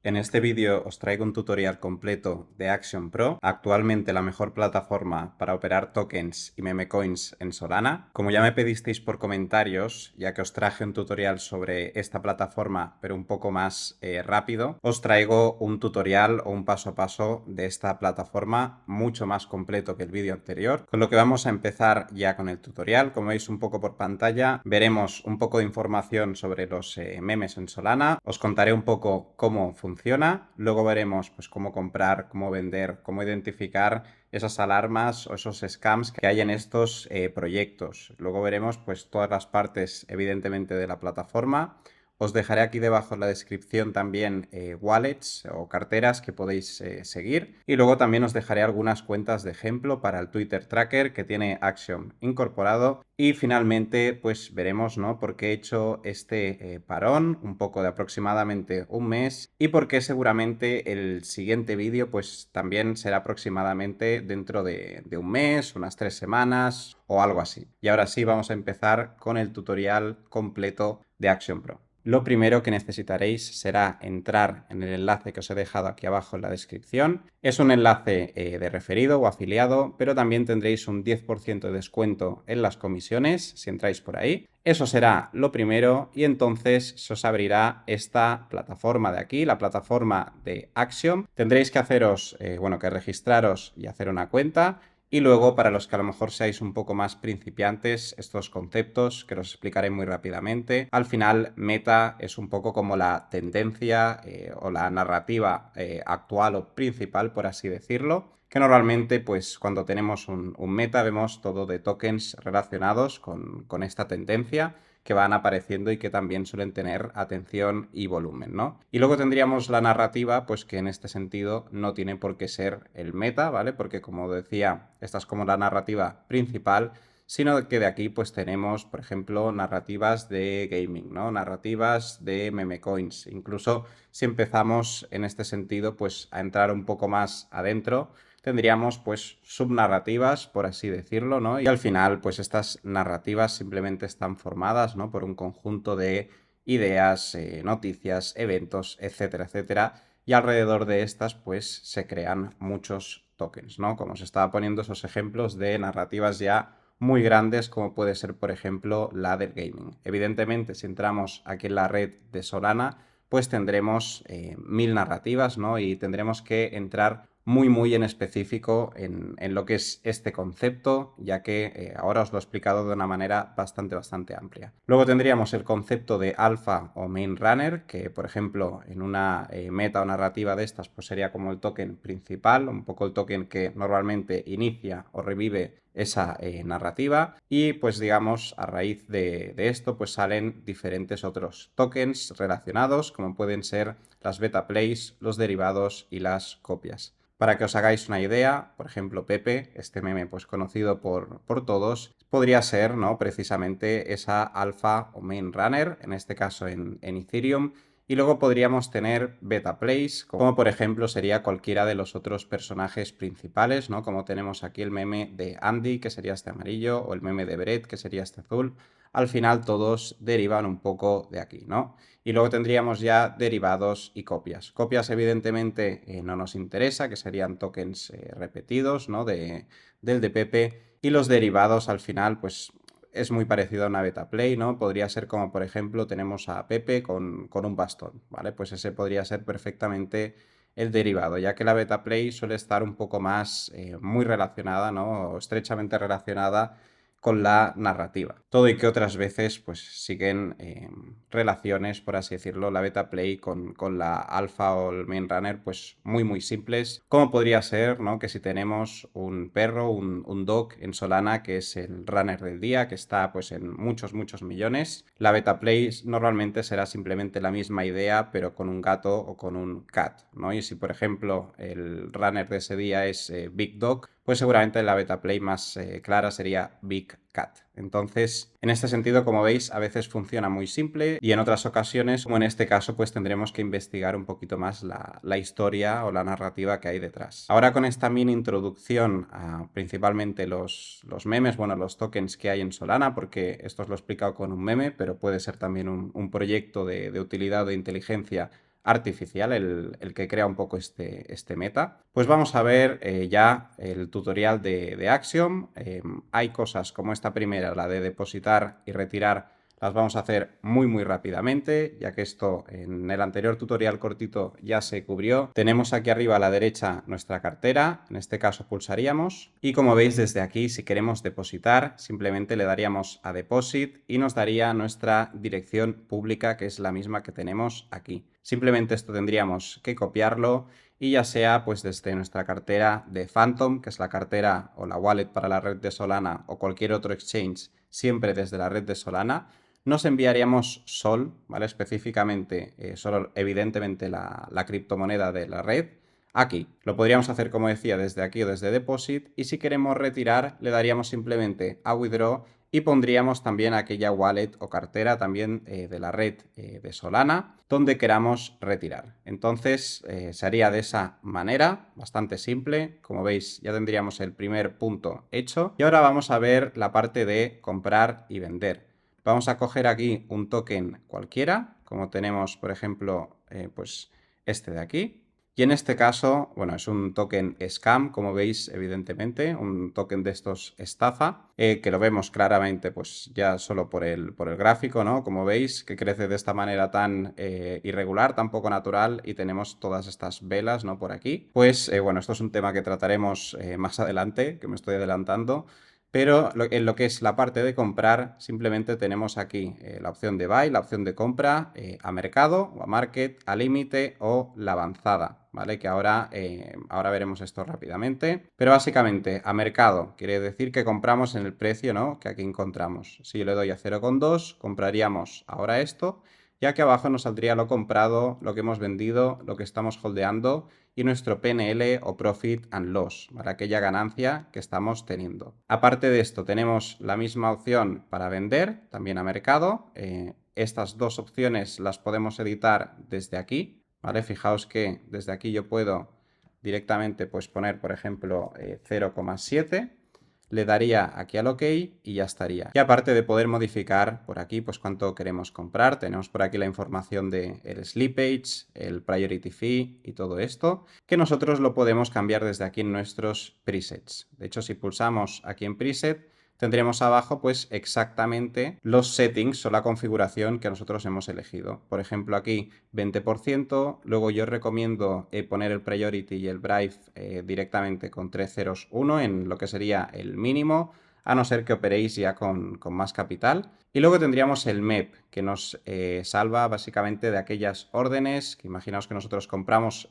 En este vídeo os traigo un tutorial completo de Action Pro, actualmente la mejor plataforma para operar tokens y meme coins en Solana. Como ya me pedisteis por comentarios, ya que os traje un tutorial sobre esta plataforma, pero un poco más rápido, os traigo un tutorial o un paso a paso de esta plataforma mucho más completo que el vídeo anterior. Con lo que vamos a empezar ya con el tutorial. Como veis un poco por pantalla, veremos un poco de información sobre los memes en Solana. Os contaré un poco cómo funciona. Luego veremos pues cómo comprar, cómo vender, cómo identificar esas alarmas o esos scams que hay en estos proyectos. Luego veremos pues todas las partes evidentemente de la plataforma. Os dejaré aquí debajo en la descripción también wallets o carteras que podéis seguir. Y luego también os dejaré algunas cuentas de ejemplo para el Twitter Tracker que tiene Action incorporado. Y finalmente pues veremos, ¿no?, por qué he hecho este parón, un poco de aproximadamente un mes, y por qué seguramente el siguiente vídeo pues también será aproximadamente dentro de un mes, unas 3 semanas o algo así. Y ahora sí vamos a empezar con el tutorial completo de Action Pro. Lo primero que necesitaréis será entrar en el enlace que os he dejado aquí abajo en la descripción. Es un enlace de referido o afiliado, pero también tendréis un 10% de descuento en las comisiones si entráis por ahí. Eso será lo primero y entonces se os abrirá esta plataforma de aquí, la plataforma de Axiom. Tendréis que haceros, que registraros y hacer una cuenta. Y luego, para los que a lo mejor seáis un poco más principiantes, estos conceptos que os explicaré muy rápidamente. Al final, meta es un poco como la tendencia o la narrativa actual o principal, por así decirlo, que normalmente, pues cuando tenemos un meta, vemos todo de tokens relacionados con esta tendencia que van apareciendo y que también suelen tener atención y volumen, ¿no? Y luego tendríamos la narrativa, pues que en este sentido no tiene por qué ser el meta, ¿vale? Porque como decía, esta es como la narrativa principal, sino que de aquí pues tenemos, por ejemplo, narrativas de gaming, ¿no? Narrativas de meme coins. Incluso si empezamos en este sentido pues a entrar un poco más adentro, tendríamos pues subnarrativas, por así decirlo, ¿no? Y al final pues estas narrativas simplemente están formadas, ¿no?, por un conjunto de ideas, noticias, eventos, etcétera, etcétera. Y alrededor de estas pues se crean muchos tokens, ¿no? Como os estaba poniendo esos ejemplos de narrativas ya muy grandes, como puede ser por ejemplo la del gaming. Evidentemente, si entramos aquí en la red de Solana, pues tendremos 1000 narrativas, ¿no? Y tendremos que entrar muy en específico en lo que es este concepto, ya que ahora os lo he explicado de una manera bastante amplia. Luego tendríamos el concepto de alfa o main runner, que por ejemplo en una meta o narrativa de estas pues sería como el token principal, un poco el token que normalmente inicia o revive esa narrativa, y pues digamos a raíz de esto pues salen diferentes otros tokens relacionados, como pueden ser las beta plays, los derivados y las copias. Para que os hagáis una idea, por ejemplo, Pepe, este meme pues conocido por todos, podría ser, ¿no?, precisamente esa alfa o main runner, en este caso en Ethereum. Y luego podríamos tener beta plays, como por ejemplo sería cualquiera de los otros personajes principales, ¿no? Como tenemos aquí el meme de Andy, que sería este amarillo, o el meme de Brett, que sería este azul. Al final todos derivan un poco de aquí, ¿no? Y luego tendríamos ya derivados y copias. Copias evidentemente no nos interesa, que serían tokens repetidos, ¿no?, del de Pepe. Y los derivados al final pues es muy parecido a una beta play, ¿no? Podría ser como por ejemplo tenemos a Pepe con un bastón, ¿vale? Pues ese podría ser perfectamente el derivado, ya que la beta play suele estar un poco más muy relacionada, ¿no?, o estrechamente relacionada con la narrativa. Todo y que otras veces pues siguen relaciones, por así decirlo, la beta play con la alfa o el main runner pues muy simples, como podría ser, ¿no?, que si tenemos un perro, un dog en Solana, que es el runner del día, que está pues en muchos millones, la beta play normalmente será simplemente la misma idea pero con un gato o con un cat, ¿no? Y si por ejemplo el runner de ese día es Big Dog, pues seguramente la beta play más clara sería Big Cat. Entonces, en este sentido, como veis, a veces funciona muy simple y en otras ocasiones, como en este caso, pues tendremos que investigar un poquito más la historia o la narrativa que hay detrás. Ahora con esta mini introducción a principalmente los memes, bueno, los tokens que hay en Solana, porque esto os lo he explicado con un meme, pero puede ser también un proyecto de utilidad o de inteligencia artificial, el que crea un poco este meta. Pues vamos a ver ya el tutorial de Axiom. Hay cosas como esta primera, la de depositar y retirar, las vamos a hacer muy rápidamente, ya que esto en el anterior tutorial cortito ya se cubrió. Tenemos aquí arriba a la derecha nuestra cartera, en este caso pulsaríamos, y como veis desde aquí, si queremos depositar, simplemente le daríamos a Deposit y nos daría nuestra dirección pública, que es la misma que tenemos aquí. Simplemente esto tendríamos que copiarlo y ya sea pues desde nuestra cartera de Phantom, que es la cartera o la wallet para la red de Solana, o cualquier otro exchange, siempre desde la red de Solana, nos enviaríamos Sol, ¿vale? Específicamente, solo evidentemente la criptomoneda de la red, aquí. Lo podríamos hacer, como decía, desde aquí o desde Deposit, y si queremos retirar, le daríamos simplemente a Withdraw y pondríamos también aquella wallet o cartera también de la red de Solana donde queramos retirar. Entonces se haría de esa manera, bastante simple. Como veis, ya tendríamos el primer punto hecho. Y ahora vamos a ver la parte de comprar y vender. Vamos a coger aquí un token cualquiera, como tenemos, por ejemplo, pues este de aquí. Y en este caso, bueno, es un token scam, como veis, evidentemente, un token de estos estafa, que lo vemos claramente, pues ya solo por el gráfico, ¿no? Como veis, que crece de esta manera tan irregular, tan poco natural, y tenemos todas estas velas, ¿no? Por aquí. Pues, bueno, esto es un tema que trataremos más adelante, que me estoy adelantando. Pero en lo que es la parte de comprar, simplemente tenemos aquí la opción de buy, la opción de compra, a mercado o a market, a límite o la avanzada, ¿vale? Que ahora veremos esto rápidamente. Pero básicamente a mercado quiere decir que compramos en el precio, ¿no? Que aquí encontramos. Si yo le doy a 0,2, compraríamos ahora esto, ya que abajo nos saldría lo comprado, lo que hemos vendido, lo que estamos holdeando y nuestro PNL o Profit and Loss, para aquella ganancia que estamos teniendo. Aparte de esto, tenemos la misma opción para vender, también a mercado. Estas dos opciones las podemos editar desde aquí, ¿vale? Fijaos que desde aquí yo puedo directamente pues poner, por ejemplo, 0,7. Le daría aquí al OK y ya estaría. Y aparte de poder modificar por aquí pues cuánto queremos comprar, tenemos por aquí la información del slippage, el priority fee y todo esto, que nosotros lo podemos cambiar desde aquí en nuestros presets. De hecho, si pulsamos aquí en preset, tendremos abajo pues exactamente los settings o la configuración que nosotros hemos elegido. Por ejemplo, aquí 20%, luego yo recomiendo poner el priority y el bribe directamente con 3 ceros 1 en lo que sería el mínimo, a no ser que operéis ya con más capital. Y luego tendríamos el MEP, que nos salva básicamente de aquellas órdenes que imaginaos que nosotros compramos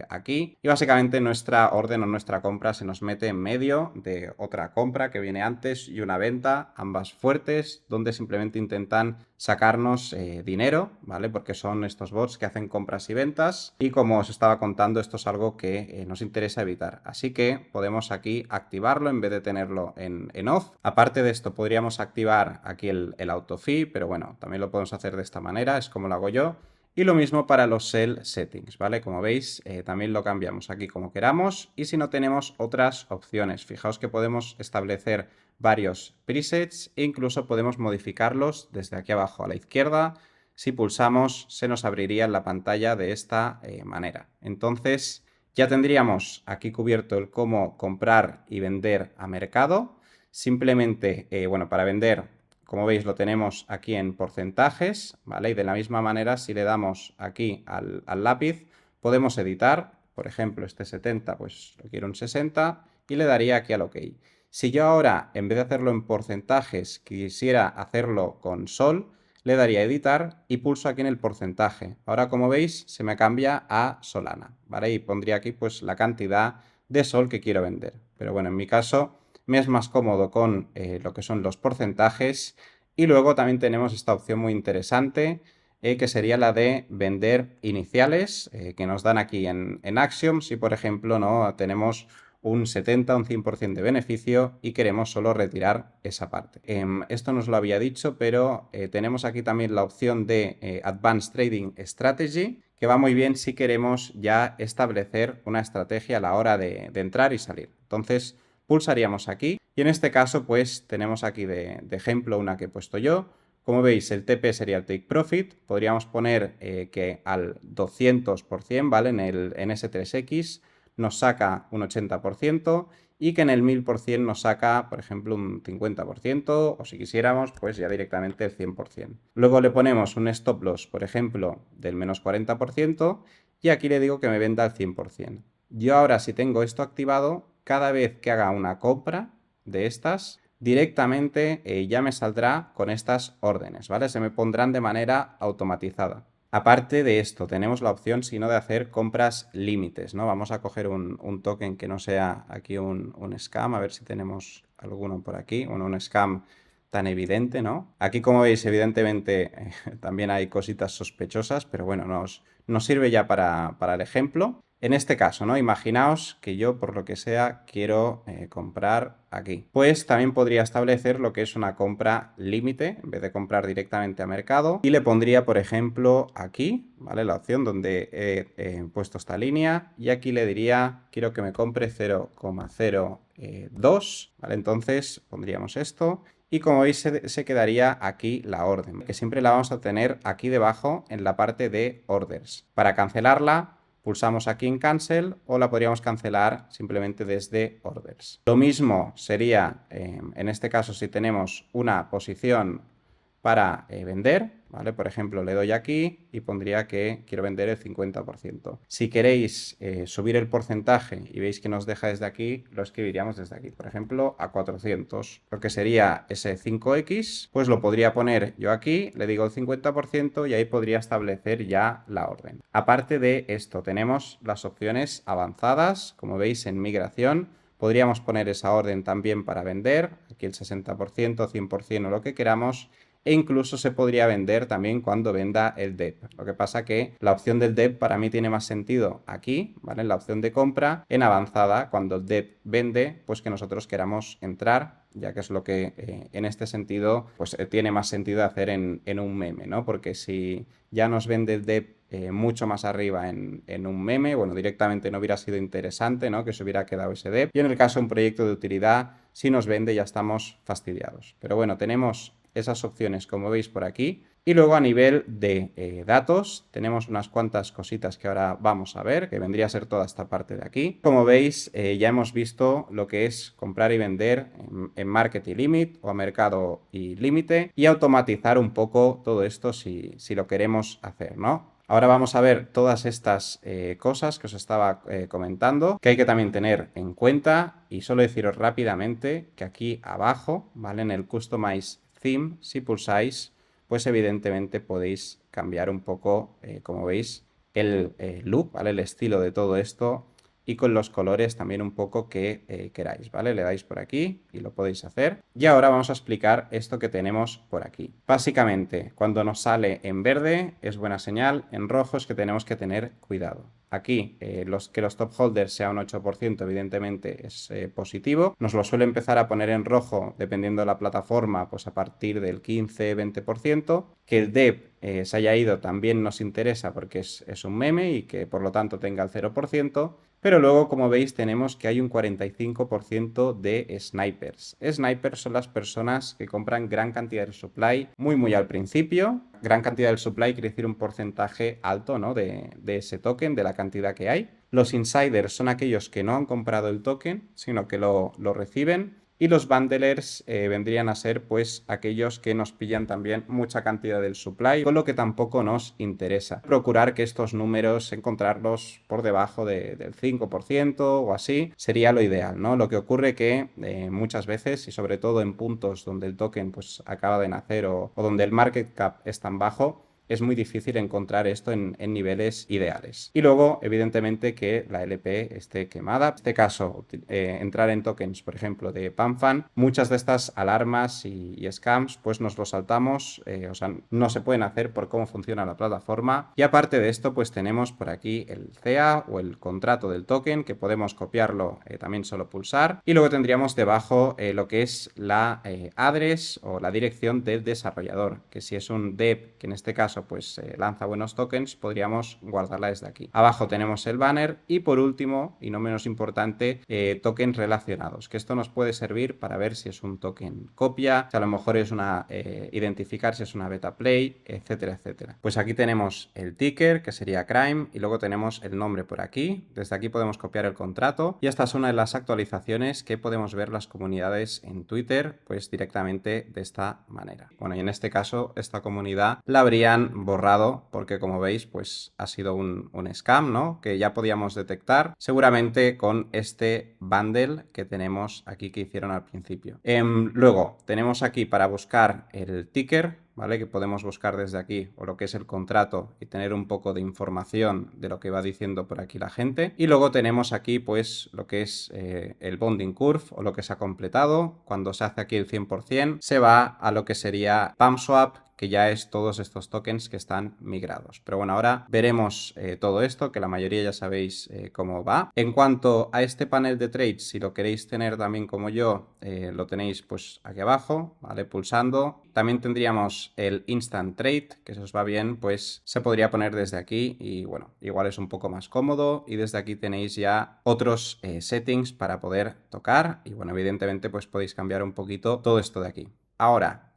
aquí y básicamente nuestra orden o nuestra compra se nos mete en medio de otra compra que viene antes y una venta, ambas fuertes, donde simplemente intentan sacarnos dinero, ¿vale? Porque son estos bots que hacen compras y ventas y como os estaba contando, esto es algo que nos interesa evitar. Así que podemos aquí activarlo en vez de tenerlo en off. Aparte de esto, podríamos activar aquí el autofee, pero bueno, también lo podemos hacer de esta manera, es como lo hago yo. Y lo mismo para los sell settings, ¿vale? Como veis, también lo cambiamos aquí como queramos y si no tenemos otras opciones. Fijaos que podemos establecer varios presets e incluso podemos modificarlos desde aquí abajo a la izquierda. Si pulsamos, se nos abriría en la pantalla de esta manera. Entonces, ya tendríamos aquí cubierto el cómo comprar y vender a mercado. Simplemente, bueno, para vender, como veis, lo tenemos aquí en porcentajes, ¿vale? Y de la misma manera, si le damos aquí al lápiz, podemos editar, por ejemplo, este 70, pues lo quiero en 60 y le daría aquí al OK. Si yo ahora, en vez de hacerlo en porcentajes, quisiera hacerlo con Sol, le daría a editar y pulso aquí en el porcentaje. Ahora, como veis, se me cambia a Solana, ¿vale? Y pondría aquí pues la cantidad de Sol que quiero vender. Pero bueno, en mi caso me es más cómodo con lo que son los porcentajes. Y luego también tenemos esta opción muy interesante, que sería la de vender iniciales, que nos dan aquí en Axiom. Si, por ejemplo, no tenemos un 70, un 100% de beneficio y queremos solo retirar esa parte. Esto nos lo había dicho, pero tenemos aquí también la opción de Advanced Trading Strategy, que va muy bien si queremos ya establecer una estrategia a la hora de entrar y salir. Entonces, pulsaríamos aquí y en este caso pues tenemos aquí de ejemplo una que he puesto yo. Como veis, el TP sería el Take Profit. Podríamos poner que al 200%, ¿vale? En ese 3X nos saca un 80% y que en el 1000% nos saca, por ejemplo, un 50% o si quisiéramos, pues ya directamente el 100%. Luego le ponemos un stop loss, por ejemplo, del menos 40% y aquí le digo que me venda al 100%. Yo ahora, si tengo esto activado, cada vez que haga una compra de estas, directamente ya me saldrá con estas órdenes, ¿vale? Se me pondrán de manera automatizada. Aparte de esto, tenemos la opción, si no, de hacer compras límites, ¿no? Vamos a coger un token que no sea aquí un scam, a ver si tenemos alguno por aquí, bueno, un scam tan evidente, ¿no? Aquí, como veis, evidentemente también hay cositas sospechosas, pero bueno, nos sirve ya para el ejemplo. En este caso, ¿no? Imaginaos que yo, por lo que sea, quiero comprar aquí. Pues también podría establecer lo que es una compra límite, en vez de comprar directamente a mercado. Y le pondría, por ejemplo, aquí, ¿vale? La opción donde he puesto esta línea. Y aquí le diría, quiero que me compre 0,02, ¿vale? Entonces pondríamos esto. Y como veis, se quedaría aquí la orden, que siempre la vamos a tener aquí debajo en la parte de orders. Para cancelarla, pulsamos aquí en Cancel o la podríamos cancelar simplemente desde Orders. Lo mismo sería, en este caso, si tenemos una posición para vender, ¿vale? Por ejemplo, le doy aquí y pondría que quiero vender el 50%. Si queréis subir el porcentaje y veis que nos deja desde aquí, lo escribiríamos desde aquí, por ejemplo, a 400. Lo que sería ese 5X, pues lo podría poner yo aquí, le digo el 50% y ahí podría establecer ya la orden. Aparte de esto, tenemos las opciones avanzadas, como veis en migración. Podríamos poner esa orden también para vender, aquí el 60%, 100% o lo que queramos. E incluso se podría vender también cuando venda el DEP. Lo que pasa que la opción del DEP para mí tiene más sentido aquí, ¿vale? En la opción de compra, en avanzada, cuando el DEP vende, pues que nosotros queramos entrar, ya que es lo que en este sentido pues tiene más sentido hacer en un meme, ¿no? Porque si ya nos vende el DEP mucho más arriba en un meme, bueno, directamente no hubiera sido interesante, ¿no? Que se hubiera quedado ese DEP. Y en el caso de un proyecto de utilidad, si nos vende ya estamos fastidiados. Pero bueno, tenemos esas opciones, como veis por aquí. Y luego a nivel de datos tenemos unas cuantas cositas que ahora vamos a ver, que vendría a ser toda esta parte de aquí. Como veis, ya hemos visto lo que es comprar y vender en Market y Limit o a mercado y límite y automatizar un poco todo esto si lo queremos hacer, ¿no? Ahora vamos a ver todas estas cosas que os estaba comentando, que hay que también tener en cuenta y solo deciros rápidamente que aquí abajo, ¿vale? En el Customize Theme, si pulsáis, pues evidentemente podéis cambiar un poco, como veis, el look, ¿vale? El estilo de todo esto y con los colores también un poco que queráis, ¿vale? Le dais por aquí y lo podéis hacer. Y ahora vamos a explicar esto que tenemos por aquí. Básicamente, cuando nos sale en verde es buena señal, en rojo es que tenemos que tener cuidado. Aquí, que los top holders sea un 8%, evidentemente es positivo. Nos lo suele empezar a poner en rojo, dependiendo de la plataforma, pues a partir del 15-20%. Que el DEP se haya ido también nos interesa porque es un meme y que por lo tanto tenga el 0%. Pero luego, como veis, tenemos que hay un 45% de snipers. Snipers son las personas que compran gran cantidad de supply muy al principio. Gran cantidad del supply quiere decir un porcentaje alto, ¿no? de ese token, de la cantidad que hay. Los insiders son aquellos que no han comprado el token, sino que lo reciben. Y los bundlers vendrían a ser pues aquellos que nos pillan también mucha cantidad del supply, con lo que tampoco nos interesa. Procurar que estos números, encontrarlos por debajo del 5% o así, sería lo ideal, ¿no? Lo que ocurre que muchas veces, y sobre todo en puntos donde el token pues acaba de nacer o donde el market cap es tan bajo, es muy difícil encontrar esto en niveles ideales. Y luego, evidentemente, que la LP esté quemada. En este caso, entrar en tokens, por ejemplo, de PanFan, muchas de estas alarmas y scams, pues nos lo saltamos, o sea, no se pueden hacer por cómo funciona la plataforma. Y aparte de esto, pues tenemos por aquí el CEA o el contrato del token, que podemos copiarlo también solo pulsar. Y luego tendríamos debajo lo que es la address o la dirección del desarrollador, que si es un DEP, que en este caso caso pues lanza buenos tokens, podríamos guardarla desde aquí. Abajo tenemos el banner y por último, y no menos importante, tokens relacionados, que esto nos puede servir para ver si es un token copia, si a lo mejor es una identificar si es una beta play, etcétera, etcétera. Pues aquí tenemos el ticker, que sería crime, y luego tenemos el nombre por aquí. Desde aquí podemos copiar el contrato y esta es una de las actualizaciones que podemos ver las comunidades en Twitter pues directamente de esta manera. Bueno, y en este caso esta comunidad la habrían borrado porque como veis pues ha sido un scam, ¿no? Que ya podíamos detectar seguramente con este bundle que tenemos aquí que hicieron al principio. Luego tenemos aquí para buscar el ticker, ¿vale? Que podemos buscar desde aquí o lo que es el contrato y tener un poco de información de lo que va diciendo por aquí la gente. Y luego tenemos aquí pues lo que es el bonding curve o lo que se ha completado. Cuando se hace aquí el 100% se va a lo que sería PumpSwap, que ya es todos estos tokens que están migrados. Pero bueno, ahora veremos todo esto, que la mayoría ya sabéis cómo va. En cuanto a este panel de trades, si lo queréis tener también como yo, lo tenéis pues aquí abajo, ¿vale? Pulsando. También tendríamos el Instant Trade, que si os va bien, pues se podría poner desde aquí y bueno, igual es un poco más cómodo y desde aquí tenéis ya otros settings para poder tocar y bueno, evidentemente pues podéis cambiar un poquito todo esto de aquí. Ahora,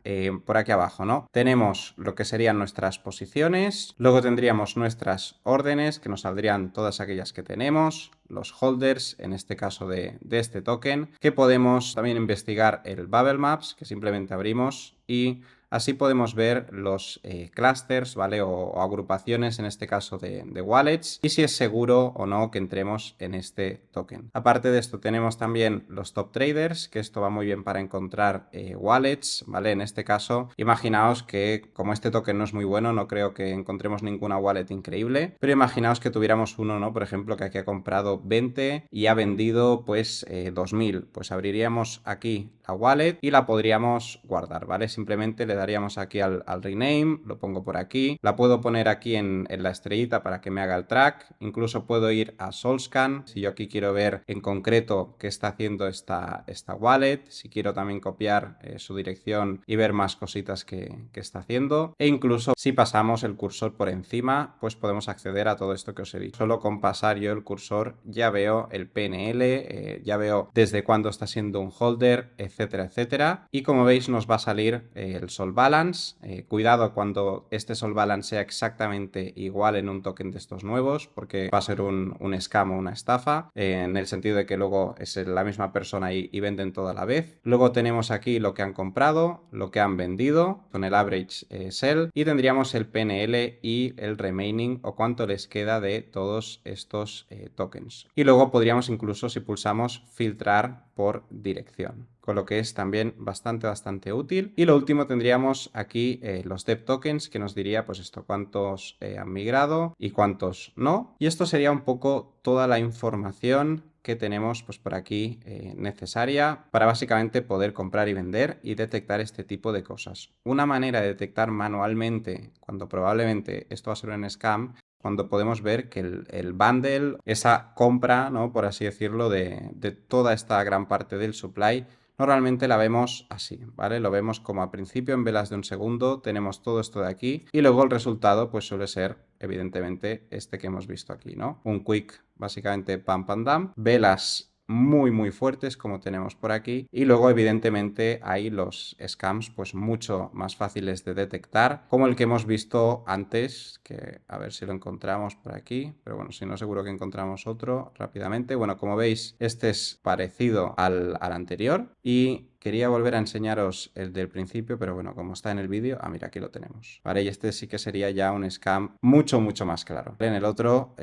por aquí abajo, ¿no? Tenemos lo que serían nuestras posiciones, luego tendríamos nuestras órdenes, que nos saldrían todas aquellas que tenemos, los holders, en este caso de este token, que podemos también investigar el Bubble Maps, que simplemente abrimos y así podemos ver los clusters, ¿vale? O agrupaciones, en este caso de wallets, y si es seguro o no que entremos en este token. Aparte de esto, tenemos también los top traders, que esto va muy bien para encontrar wallets, ¿vale? En este caso, imaginaos que como este token no es muy bueno, no creo que encontremos ninguna wallet increíble, pero imaginaos que tuviéramos uno, ¿no? Por ejemplo, que aquí ha comprado 20 y ha vendido pues 2000. Pues abriríamos aquí la wallet y la podríamos guardar, ¿vale? Simplemente le daríamos aquí al rename, lo pongo por aquí, la puedo poner aquí en la estrellita para que me haga el track, incluso puedo ir a Solscan, si yo aquí quiero ver en concreto qué está haciendo esta wallet, si quiero también copiar su dirección y ver más cositas que está haciendo, e incluso si pasamos el cursor por encima, pues podemos acceder a todo esto que os he dicho. Solo con pasar yo el cursor ya veo el PNL, ya veo desde cuándo está siendo un holder, etcétera, etcétera, y como veis nos va a salir el Sol Balance. Cuidado cuando este Sol Balance sea exactamente igual en un token de estos nuevos, porque va a ser un scam o una estafa, en el sentido de que luego es la misma persona y venden todo a la vez. Luego tenemos aquí lo que han comprado, lo que han vendido, con el average sell, y tendríamos el PNL y el remaining o cuánto les queda de todos estos tokens. Y luego podríamos incluso, si pulsamos, filtrar por dirección, con lo que es también bastante útil. Y lo último tendríamos aquí los dev tokens, que nos diría pues esto, cuántos han migrado y cuántos no. Y esto sería un poco toda la información que tenemos pues por aquí necesaria para básicamente poder comprar y vender y detectar este tipo de cosas. Una manera de detectar manualmente cuando probablemente esto va a ser un scam, cuando podemos ver que el bundle, esa compra, ¿no? Por así decirlo, de toda esta gran parte del supply, normalmente la vemos así, ¿vale? Lo vemos como a principio en velas de un segundo, tenemos todo esto de aquí y luego el resultado pues suele ser evidentemente este que hemos visto aquí, ¿no? Un quick, básicamente pam pam dam, velas muy fuertes como tenemos por aquí y luego evidentemente hay los scams pues mucho más fáciles de detectar como el que hemos visto antes, que a ver si lo encontramos por aquí, pero bueno, si no seguro que encontramos otro rápidamente. Bueno, como veis este es parecido al anterior y quería volver a enseñaros el del principio, pero bueno, como está en el vídeo, mira, aquí lo tenemos, ¿vale? Y este sí que sería ya un scam mucho más claro. En el otro,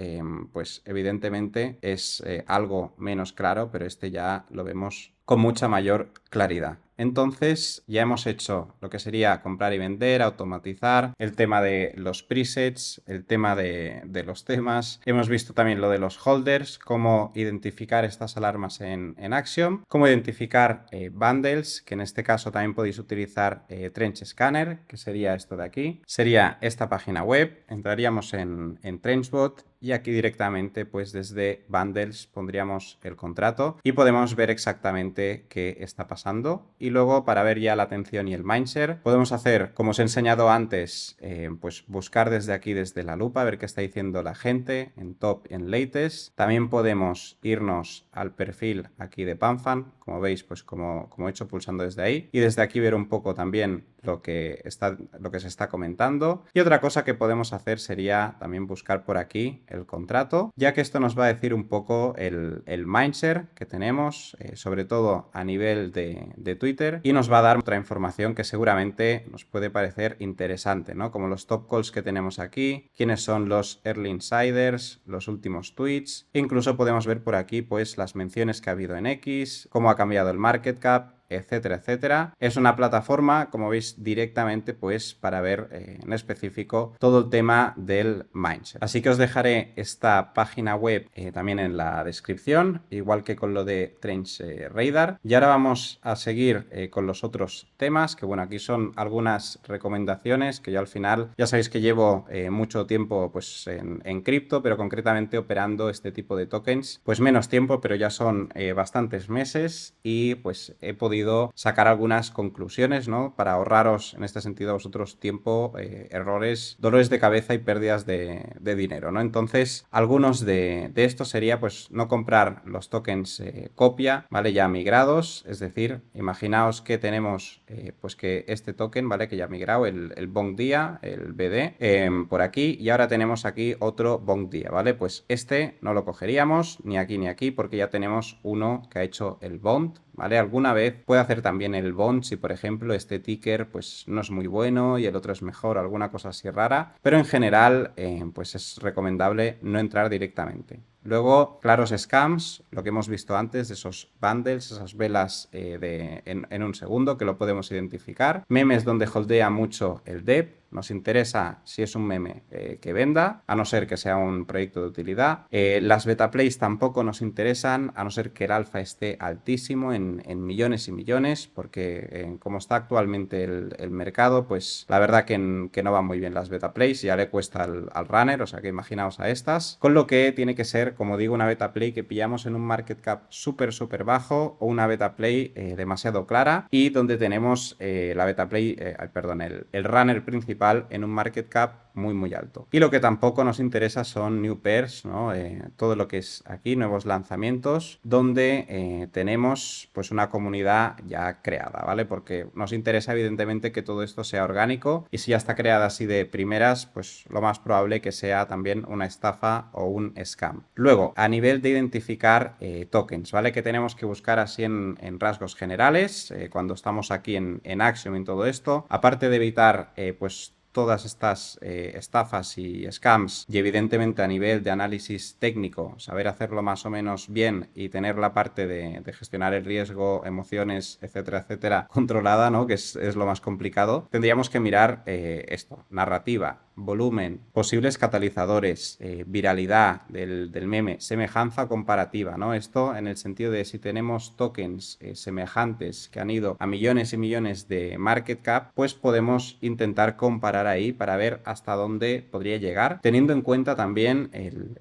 pues evidentemente es algo menos claro, pero este ya lo vemos con mucha mayor claridad. Entonces ya hemos hecho lo que sería comprar y vender, automatizar, el tema de los presets, el tema de los temas. Hemos visto también lo de los holders, cómo identificar estas alarmas en Axiom, cómo identificar bundles, que en este caso también podéis utilizar Trench Scanner, que sería esto de aquí. Sería esta página web, entraríamos en TrenchBot y aquí directamente pues desde bundles pondríamos el contrato y podemos ver exactamente qué está pasando. Y luego para ver ya la atención y el mindshare podemos hacer, como os he enseñado antes, pues buscar desde aquí, desde la lupa, ver qué está diciendo la gente en top y en latest. También podemos irnos al perfil aquí de PanFan, como veis, pues como he hecho pulsando desde ahí, y desde aquí ver un poco también lo que se está comentando. Y otra cosa que podemos hacer sería también buscar por aquí el contrato, ya que esto nos va a decir un poco el mindshare que tenemos, sobre todo a nivel de Twitter, y nos va a dar otra información que seguramente nos puede parecer interesante, ¿no? Como los top calls que tenemos aquí, quiénes son los early insiders, los últimos tweets, e incluso podemos ver por aquí pues las menciones que ha habido en X, cómo ha cambiado el market cap, etcétera, etcétera. Es una plataforma, como veis, directamente pues para ver en específico todo el tema del mindset. Así que os dejaré esta página web también en la descripción, igual que con lo de Trends Radar. Y ahora vamos a seguir con los otros temas, que bueno, aquí son algunas recomendaciones que yo al final, ya sabéis que llevo mucho tiempo pues en cripto, pero concretamente operando este tipo de tokens, pues menos tiempo, pero ya son bastantes meses y pues he podido sacar algunas conclusiones, ¿no? Para ahorraros en este sentido a vosotros tiempo, errores, dolores de cabeza y pérdidas de dinero, ¿no? Entonces, algunos de estos sería pues no comprar los tokens copia, ¿vale? Ya migrados, es decir, imaginaos que tenemos pues que este token, ¿vale? Que ya ha migrado, el Bond Día, el BD, por aquí, y ahora tenemos aquí otro Bond Día, ¿vale? Pues este no lo cogeríamos ni aquí porque ya tenemos uno que ha hecho el Bond, ¿vale? Alguna vez puede hacer también el bond si, por ejemplo, este ticker pues no es muy bueno y el otro es mejor, alguna cosa así rara, pero en general pues es recomendable no entrar directamente. Luego, claros scams, lo que hemos visto antes de esos bundles, esas velas en un segundo que lo podemos identificar. Memes donde holdea mucho el DEP. Nos interesa si es un meme que venda, a no ser que sea un proyecto de utilidad. Las beta plays tampoco nos interesan, a no ser que el alfa esté altísimo en millones y millones, porque como está actualmente el mercado, pues la verdad que no van muy bien las beta plays, ya le cuesta al runner, o sea que imaginaos a estas. Con lo que tiene que ser, como digo, una beta play que pillamos en un market cap súper bajo o una beta play demasiado clara y donde tenemos la beta play, perdón, el runner principal en un market cap muy alto. Y lo que tampoco nos interesa son new pairs, ¿no? Todo lo que es aquí, nuevos lanzamientos, donde tenemos pues una comunidad ya creada, ¿vale? Porque nos interesa evidentemente que todo esto sea orgánico y si ya está creada así de primeras, pues lo más probable que sea también una estafa o un scam. Luego, a nivel de identificar tokens, ¿vale? Que tenemos que buscar así en rasgos generales, cuando estamos aquí en Axiom y en todo esto, aparte de evitar pues todas estas estafas y scams y evidentemente a nivel de análisis técnico, saber hacerlo más o menos bien y tener la parte de gestionar el riesgo, emociones, etcétera, etcétera, controlada, ¿no? Que es lo más complicado. Tendríamos que mirar esto, narrativa, volumen, posibles catalizadores, viralidad del meme, semejanza comparativa, ¿no? Esto en el sentido de si tenemos tokens semejantes que han ido a millones y millones de market cap, pues podemos intentar comparar ahí para ver hasta dónde podría llegar, teniendo en cuenta también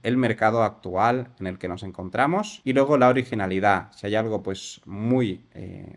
el mercado actual en el que nos encontramos y luego la originalidad. Si hay algo pues muy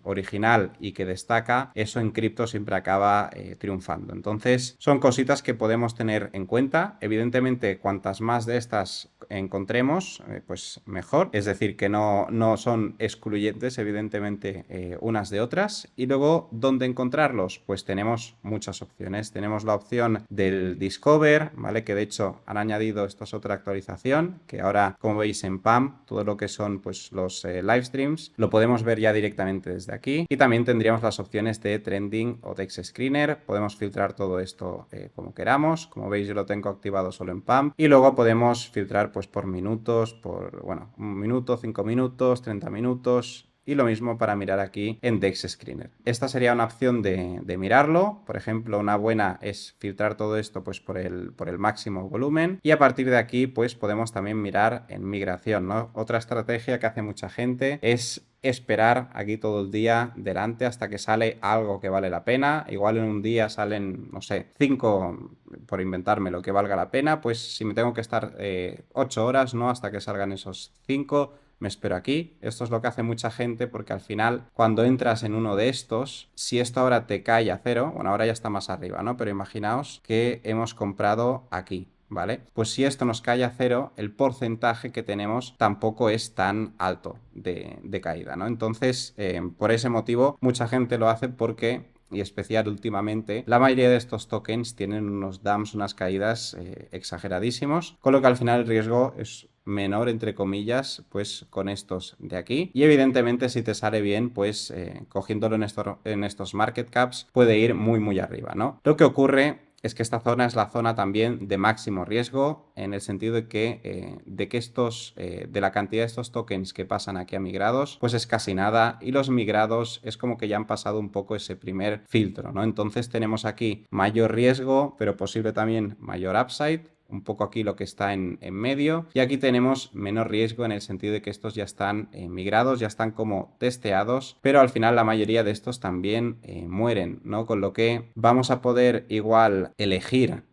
original y que destaca, eso en cripto siempre acaba triunfando. Entonces son cositas que podemos tener en cuenta. Evidentemente, cuantas más de estas encontremos, pues mejor. Es decir, que no son excluyentes, evidentemente, unas de otras. Y luego, ¿dónde encontrarlos? Pues tenemos muchas opciones. Tenemos la opción del Discover, ¿vale? Que de hecho han añadido, esta es otra actualización, que ahora, como veis en PAM, todo lo que son pues los live streams, lo podemos ver ya directamente desde aquí. Y también tendríamos las opciones de Trending o Text Screener. Podemos filtrar todo esto como queramos. Como veis, yo lo tengo activado solo en PAM. Y luego podemos filtrar pues por minutos, por, bueno, 1 minuto, 5 minutos, 30 minutos y lo mismo para mirar aquí en DEX Screener. Esta sería una opción de mirarlo. Por ejemplo, una buena es filtrar todo esto pues por el máximo volumen, y a partir de aquí pues podemos también mirar en migración, ¿no? Otra estrategia que hace mucha gente es esperar aquí todo el día delante hasta que sale algo que vale la pena. Igual en un día salen, no sé, 5, por inventarme lo que valga la pena, pues si me tengo que estar 8 horas, ¿no? Hasta que salgan esos 5, me espero aquí. Esto es lo que hace mucha gente, porque al final cuando entras en uno de estos, si esto ahora te cae a cero, bueno, ahora ya está más arriba, ¿no? Pero imaginaos que hemos comprado aquí, ¿vale? Pues si esto nos cae a cero, el porcentaje que tenemos tampoco es tan alto de caída, ¿no? Entonces, por ese motivo, mucha gente lo hace porque, y especial últimamente, la mayoría de estos tokens tienen unos dumps, unas caídas exageradísimos, con lo que al final el riesgo es menor, entre comillas, pues con estos de aquí. Y evidentemente si te sale bien, pues cogiéndolo en estos market caps puede ir muy arriba, ¿no? Lo que ocurre es que esta zona es la zona también de máximo riesgo, en el sentido de que de la cantidad de estos tokens que pasan aquí a migrados, pues es casi nada, y los migrados es como que ya han pasado un poco ese primer filtro, ¿no? Entonces tenemos aquí mayor riesgo, pero posible también mayor upside, un poco aquí lo que está en medio, y aquí tenemos menor riesgo en el sentido de que estos ya están migrados, ya están como testeados, pero al final la mayoría de estos también mueren, ¿no? Con lo que vamos a poder igual elegir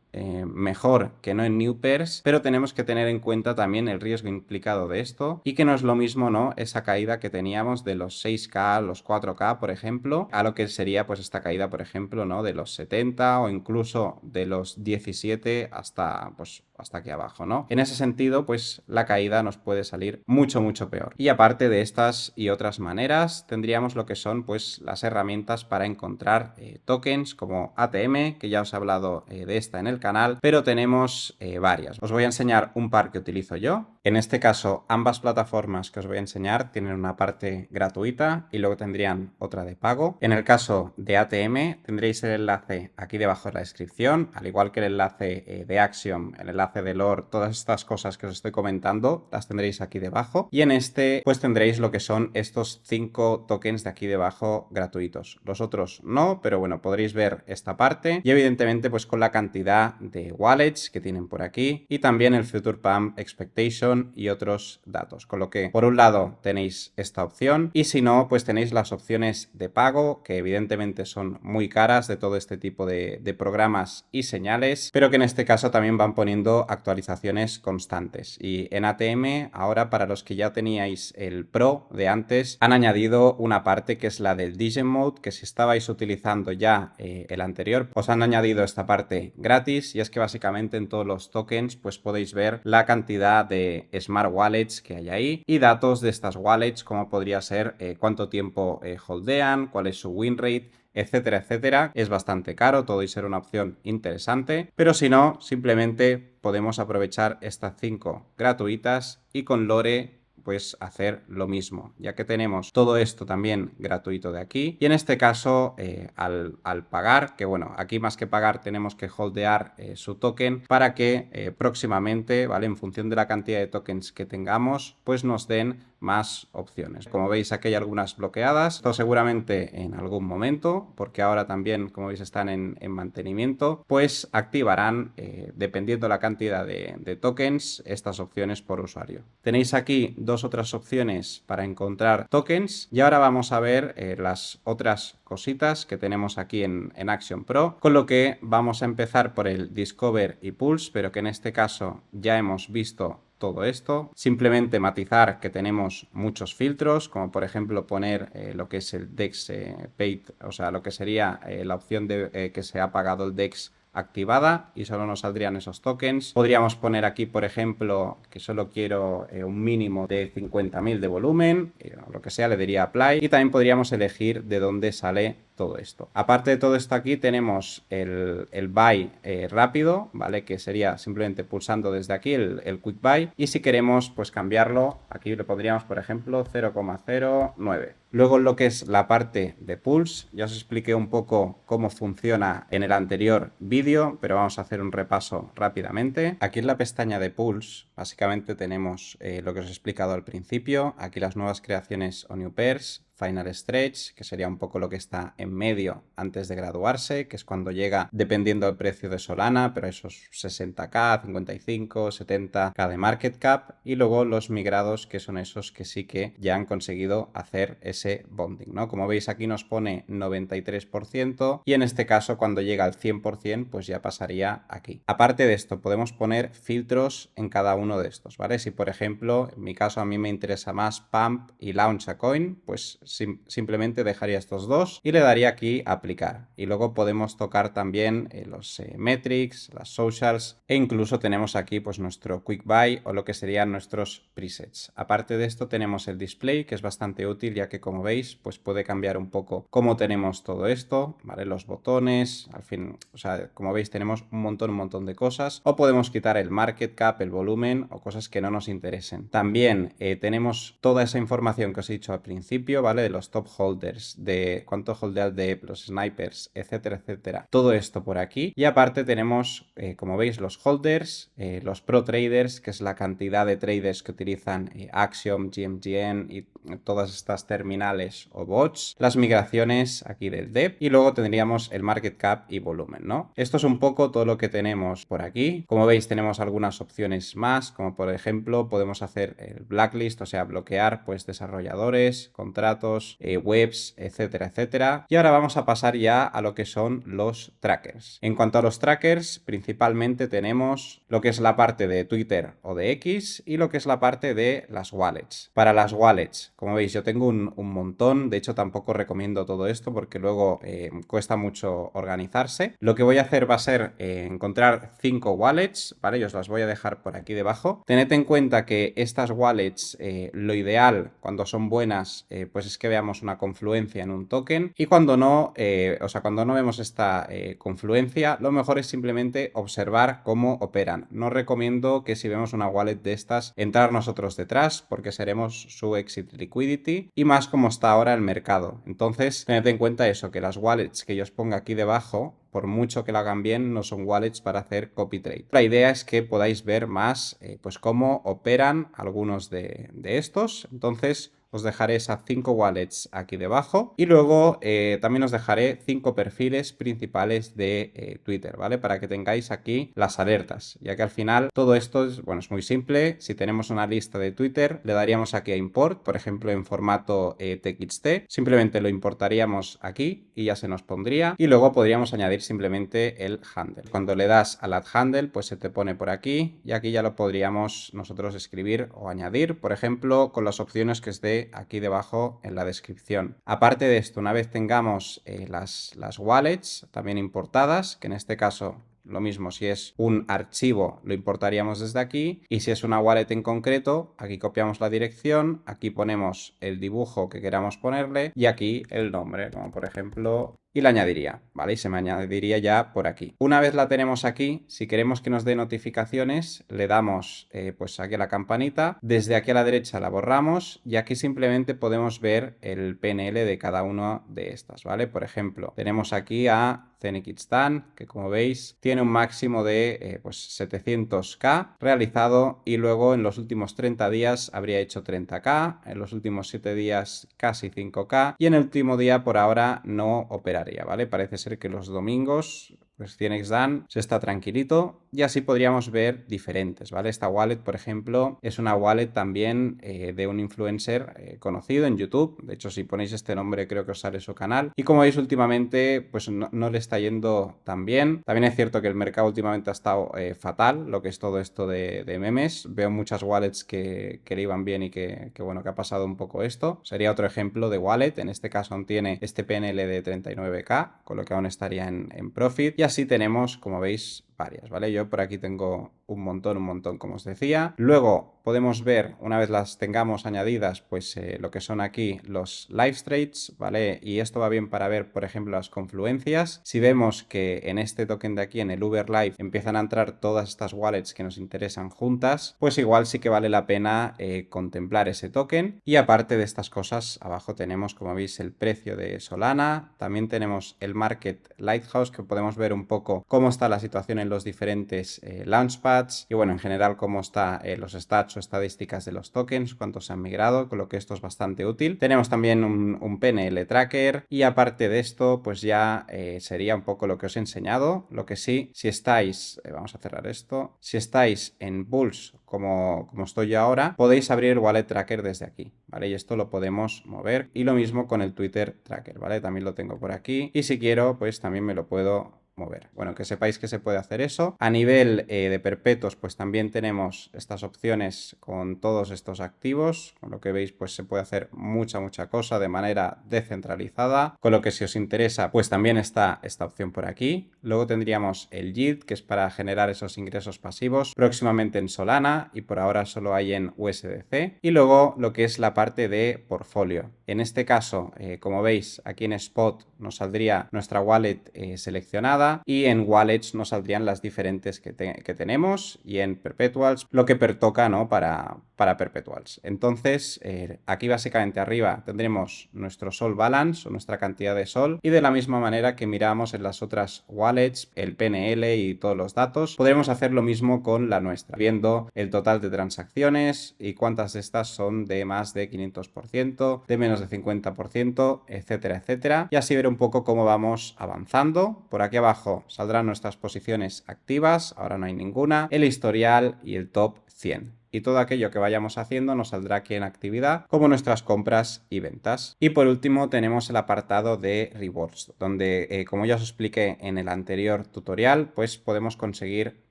mejor que no en New Pairs, pero tenemos que tener en cuenta también el riesgo implicado de esto, y que no es lo mismo, ¿no? Esa caída que teníamos de los 6K, los 4K, por ejemplo, a lo que sería pues esta caída, por ejemplo, ¿no? De los 70 o incluso de los 17 hasta pues hasta aquí abajo, ¿no? En ese sentido, pues la caída nos puede salir mucho peor. Y aparte de estas y otras maneras, tendríamos lo que son pues las herramientas para encontrar tokens como ATM, que ya os he hablado de esta en el canal, pero tenemos varias. Os voy a enseñar un par que utilizo yo. En este caso, ambas plataformas que os voy a enseñar tienen una parte gratuita y luego tendrían otra de pago. En el caso de ATM, tendréis el enlace aquí debajo en la descripción, al igual que el enlace de Axiom, el enlace de Lore, todas estas cosas que os estoy comentando, las tendréis aquí debajo. Y en este, pues tendréis lo que son estos 5 tokens de aquí debajo gratuitos. Los otros no, pero bueno, podréis ver esta parte y evidentemente pues con la cantidad de wallets que tienen por aquí y también el Future Pump Expectation y otros datos. Con lo que, por un lado, tenéis esta opción, y si no, pues tenéis las opciones de pago, que evidentemente son muy caras de todo este tipo de programas y señales, pero que en este caso también van poniendo actualizaciones constantes. Y en ATM, ahora para los que ya teníais el Pro de antes, han añadido una parte que es la del Degen Mode, que si estabais utilizando ya el anterior, os han añadido esta parte gratis, y es que básicamente en todos los tokens pues podéis ver la cantidad de Smart Wallets que hay ahí y datos de estas wallets, como podría ser cuánto tiempo holdean, cuál es su win rate, etcétera, etcétera. Es bastante caro todo y ser una opción interesante, pero si no, simplemente podemos aprovechar estas 5 gratuitas y con Lore pues hacer lo mismo, ya que tenemos todo esto también gratuito de aquí. Y en este caso, al pagar, que bueno, aquí más que pagar tenemos que holdear su token para que próximamente, ¿vale? En función de la cantidad de tokens que tengamos, pues nos den más opciones. Como veis, aquí hay algunas bloqueadas. Esto seguramente en algún momento, porque ahora también, como veis, están en mantenimiento, pues activarán, dependiendo la cantidad de tokens, estas opciones por usuario. Tenéis aquí dos otras opciones para encontrar tokens, y ahora vamos a ver las otras cositas que tenemos aquí en Axiom Pro, con lo que vamos a empezar por el Discover y Pulse, pero que en este caso ya hemos visto todo esto. Simplemente matizar que tenemos muchos filtros, como por ejemplo poner lo que es el DEX Paid, o sea, lo que sería la opción de que se ha pagado el DEX activada, y solo nos saldrían esos tokens. Podríamos poner aquí, por ejemplo, que solo quiero un mínimo de 50.000 de volumen, lo que sea, le diría apply, y también podríamos elegir de dónde sale todo esto. Aparte de todo esto aquí tenemos el buy rápido, ¿vale? Que sería simplemente pulsando desde aquí el quick buy, y si queremos pues cambiarlo, aquí le pondríamos por ejemplo 0,09. Luego en lo que es la parte de pulse, ya os expliqué un poco cómo funciona en el anterior vídeo, pero vamos a hacer un repaso rápidamente. Aquí en la pestaña de pulse, básicamente tenemos lo que os he explicado al principio, aquí las nuevas creaciones o new pairs, Final Stretch, que sería un poco lo que está en medio antes de graduarse, que es cuando llega dependiendo del precio de Solana, pero esos 60k, 55, 70k de market cap, y luego los migrados, que son esos que sí que ya han conseguido hacer ese bonding, ¿no? Como veis aquí nos pone 93% y en este caso cuando llega al 100% pues ya pasaría aquí. Aparte de esto podemos poner filtros en cada uno de estos, ¿vale? Si por ejemplo en mi caso a mí me interesa más Pump y Launch a Coin, pues simplemente dejaría estos dos y le daría aquí a aplicar. Y luego podemos tocar también los metrics, las socials e incluso tenemos aquí pues nuestro quick buy o lo que serían nuestros presets. Aparte de esto tenemos el display, que es bastante útil ya que como veis pues puede cambiar un poco cómo tenemos todo esto, ¿vale? Los botones, al fin, o sea, como veis tenemos un montón de cosas, o podemos quitar el market cap, el volumen o cosas que no nos interesen. También tenemos toda esa información que os he dicho al principio, ¿vale? De los top holders, de cuánto holdear de los snipers, etcétera, etcétera. Todo esto por aquí. Y aparte tenemos, como veis, los holders, los pro traders, que es la cantidad de traders que utilizan Axiom, GMGN y todas estas terminales o bots, las migraciones aquí del DEP y luego tendríamos el market cap y volumen, ¿no? Esto es un poco todo lo que tenemos por aquí. Como veis tenemos algunas opciones más, como por ejemplo podemos hacer el blacklist, o sea, bloquear pues desarrolladores, contratos, webs, etcétera, etcétera. Y ahora vamos a pasar ya a lo que son los trackers. En cuanto a los trackers, principalmente tenemos lo que es la parte de Twitter o de X y lo que es la parte de las wallets. Para las wallets, como veis, yo tengo un montón, de hecho tampoco recomiendo todo esto porque luego cuesta mucho organizarse. Lo que voy a hacer va a ser encontrar 5 wallets, ¿vale? Yo os las voy a dejar por aquí debajo. Tened en cuenta que estas wallets, lo ideal cuando son buenas, pues es que veamos una confluencia en un token, y cuando no, o sea, cuando no vemos esta confluencia, lo mejor es simplemente observar cómo operan. No recomiendo que si vemos una wallet de estas, entrar nosotros detrás porque seremos su exit liquidity y más como está ahora el mercado. Entonces, tened en cuenta eso, que las wallets que yo os ponga aquí debajo, por mucho que lo hagan bien, no son wallets para hacer copy trade. La idea es que podáis ver más pues cómo operan algunos de estos. Entonces os dejaré esas 5 wallets aquí debajo y luego también os dejaré 5 perfiles principales de Twitter, ¿vale? Para que tengáis aquí las alertas, ya que al final todo esto es, bueno, es muy simple. Si tenemos una lista de Twitter, le daríamos aquí a import, por ejemplo en formato txt, simplemente lo importaríamos aquí y ya se nos pondría, y luego podríamos añadir simplemente el handle. Cuando le das al add handle, pues se te pone por aquí y aquí ya lo podríamos nosotros escribir o añadir, por ejemplo, con las opciones que os dé aquí debajo en la descripción. Aparte de esto, una vez tengamos las wallets también importadas, que en este caso lo mismo, si es un archivo lo importaríamos desde aquí, y si es una wallet en concreto, aquí copiamos la dirección, aquí ponemos el dibujo que queramos ponerle y aquí el nombre, como por ejemplo, y la añadiría, ¿vale? Y se me añadiría ya por aquí. Una vez la tenemos aquí, si queremos que nos dé notificaciones, le damos pues aquí a la campanita, desde aquí a la derecha la borramos y aquí simplemente podemos ver el PNL de cada una de estas, ¿vale? Por ejemplo, tenemos aquí a Zenekitstan, que como veis tiene un máximo de pues 700k realizado, y luego en los últimos 30 días habría hecho 30k, en los últimos 7 días casi 5k y en el último día por ahora no operaría, ¿vale? Parece ser que los domingos pues Zenekitstan se está tranquilito y así podríamos ver diferentes, ¿vale? Esta wallet, por ejemplo, es una wallet también de un influencer conocido en YouTube. De hecho, si ponéis este nombre creo que os sale su canal. Y como veis últimamente pues no le está yendo tan bien. También es cierto que el mercado últimamente ha estado fatal, lo que es todo esto de memes. Veo muchas wallets que le iban bien y que bueno, que ha pasado un poco esto. Sería otro ejemplo de wallet. En este caso aún tiene este PNL de 39k, con lo que aún estaría en profit. Y así tenemos, como veis, varias, ¿vale? Yo por aquí tengo un montón, como os decía. Luego podemos ver, una vez las tengamos añadidas, pues lo que son aquí los live trades, ¿vale? Y esto va bien para ver, por ejemplo, las confluencias. Si vemos que en este token de aquí, en el Uber Live, empiezan a entrar todas estas wallets que nos interesan juntas, pues igual sí que vale la pena contemplar ese token. Y aparte de estas cosas, abajo tenemos, como veis, el precio de Solana. También tenemos el Market Lighthouse, que podemos ver un poco cómo está la situación en los diferentes launchpads y bueno, en general cómo está los stats o estadísticas de los tokens, cuántos se han migrado, con lo que esto es bastante útil. Tenemos también un PNL tracker y aparte de esto, pues ya sería un poco lo que os he enseñado. Lo que sí, si estáis, vamos a cerrar esto, si estáis en Bulls como estoy yo ahora, podéis abrir el wallet tracker desde aquí, ¿vale? Y esto lo podemos mover y lo mismo con el Twitter tracker, ¿vale? También lo tengo por aquí y si quiero, pues también me lo puedo mover. Bueno, que sepáis que se puede hacer eso. A nivel de perpetuos, pues también tenemos estas opciones con todos estos activos. Con lo que veis, pues se puede hacer mucha cosa de manera descentralizada. Con lo que si os interesa, pues también está esta opción por aquí. Luego tendríamos el yield, que es para generar esos ingresos pasivos, próximamente en Solana y por ahora solo hay en USDC. Y luego lo que es la parte de portfolio. En este caso, como veis, aquí en Spot nos saldría nuestra wallet seleccionada y en wallets nos saldrían las diferentes que tenemos y en perpetuals lo que pertoca, ¿no? para perpetuals. Entonces, aquí básicamente arriba tendremos nuestro Sol Balance o nuestra cantidad de Sol y de la misma manera que miramos en las otras wallets, el PNL y todos los datos, podremos hacer lo mismo con la nuestra, viendo el total de transacciones y cuántas de estas son de más de 500%, de menos de 50%, etcétera, etcétera. Y así ver un poco cómo vamos avanzando. Por aquí abajo saldrán nuestras posiciones activas, ahora no hay ninguna, el historial y el top 100. Y todo aquello que vayamos haciendo nos saldrá aquí en actividad, como nuestras compras y ventas. Y por último tenemos el apartado de rewards, donde como ya os expliqué en el anterior tutorial, pues podemos conseguir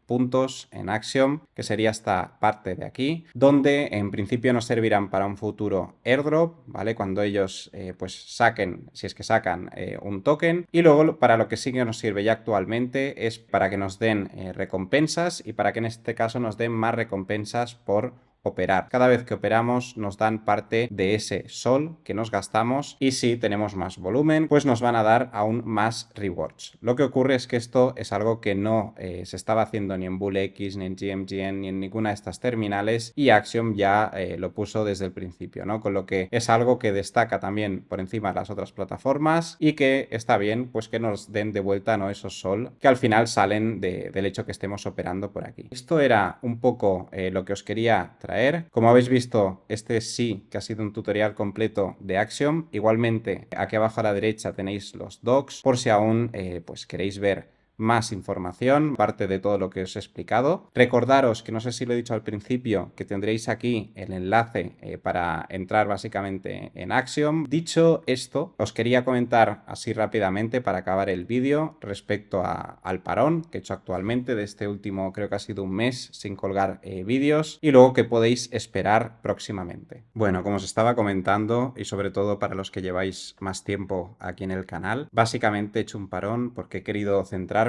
puntos en Axiom, que sería esta parte de aquí, donde en principio nos servirán para un futuro airdrop, ¿vale? Cuando ellos pues saquen, si es que sacan un token, y luego para lo que sí que nos sirve ya actualmente es para que nos den recompensas y para que en este caso nos den más recompensas por operar. Cada vez que operamos nos dan parte de ese sol que nos gastamos y si tenemos más volumen pues nos van a dar aún más rewards. Lo que ocurre es que esto es algo que no se estaba haciendo ni en BullX, ni en GMGN, ni en ninguna de estas terminales y Axiom ya lo puso desde el principio, ¿no? Con lo que es algo que destaca también por encima de las otras plataformas y que está bien pues que nos den de vuelta, ¿no? Esos sol que al final salen del hecho que estemos operando por aquí. Esto era un poco lo que os quería traer. Como habéis visto, este sí que ha sido un tutorial completo de Axiom. Igualmente, aquí abajo a la derecha tenéis los docs por si aún pues queréis ver más información, parte de todo lo que os he explicado. Recordaros que no sé si lo he dicho al principio, que tendréis aquí el enlace para entrar básicamente en Axiom. Dicho esto, os quería comentar así rápidamente para acabar el vídeo respecto al parón que he hecho actualmente de este último, creo que ha sido un mes sin colgar vídeos y luego que podéis esperar próximamente. Bueno, como os estaba comentando y sobre todo para los que lleváis más tiempo aquí en el canal, básicamente he hecho un parón porque he querido centrarme,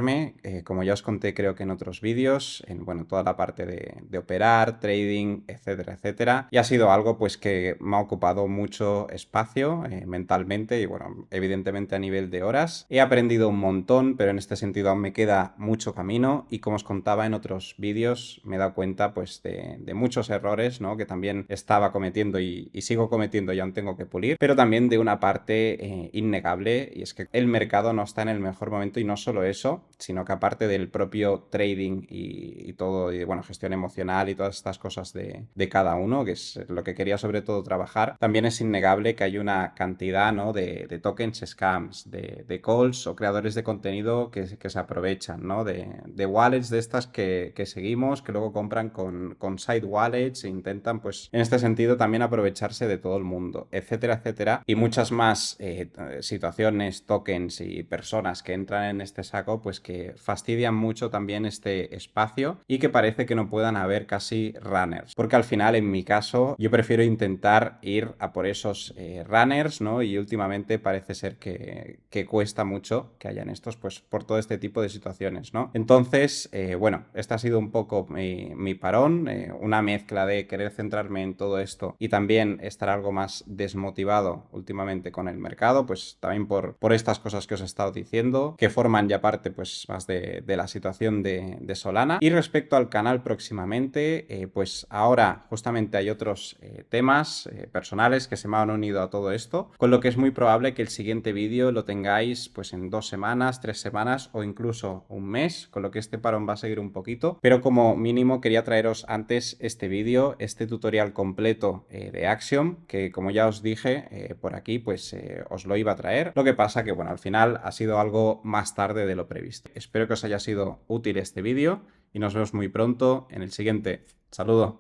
como ya os conté creo que en otros vídeos, en bueno, toda la parte de operar, trading, etcétera, etcétera. Y ha sido algo pues que me ha ocupado mucho espacio mentalmente y bueno, evidentemente a nivel de horas. He aprendido un montón, pero en este sentido aún me queda mucho camino y como os contaba en otros vídeos, me he dado cuenta pues de muchos errores, ¿no? Que también estaba cometiendo y sigo cometiendo y aún tengo que pulir, pero también de una parte innegable y es que el mercado no está en el mejor momento y no solo eso, sino que aparte del propio trading y todo, y bueno, gestión emocional y todas estas cosas de cada uno, que es lo que quería sobre todo trabajar, también es innegable que hay una cantidad, ¿no? de tokens scams, de calls o creadores de contenido que se aprovechan, ¿no? de wallets de estas que seguimos, que luego compran con side wallets e intentan, pues, en este sentido también aprovecharse de todo el mundo, etcétera, etcétera, y muchas más situaciones, tokens y personas que entran en este saco, pues pues que fastidian mucho también este espacio y que parece que no puedan haber casi runners, porque al final en mi caso yo prefiero intentar ir a por esos runners, ¿no? Y últimamente parece ser que cuesta mucho que hayan estos, pues por todo este tipo de situaciones, ¿no? Entonces, bueno, este ha sido un poco mi parón, una mezcla de querer centrarme en todo esto y también estar algo más desmotivado últimamente con el mercado, pues también por estas cosas que os he estado diciendo, que forman ya parte pues más de la situación de Solana. Y respecto al canal próximamente, pues ahora justamente hay otros temas personales que se me han unido a todo esto, con lo que es muy probable que el siguiente vídeo lo tengáis pues en 2 semanas, 3 semanas o incluso un mes, con lo que este parón va a seguir un poquito, pero como mínimo quería traeros antes este vídeo, este tutorial completo de Axiom, que como ya os dije por aquí, pues os lo iba a traer. Lo que pasa que bueno, al final ha sido algo más tarde de lo previsto. Espero que os haya sido útil este vídeo y nos vemos muy pronto en el siguiente. Saludo.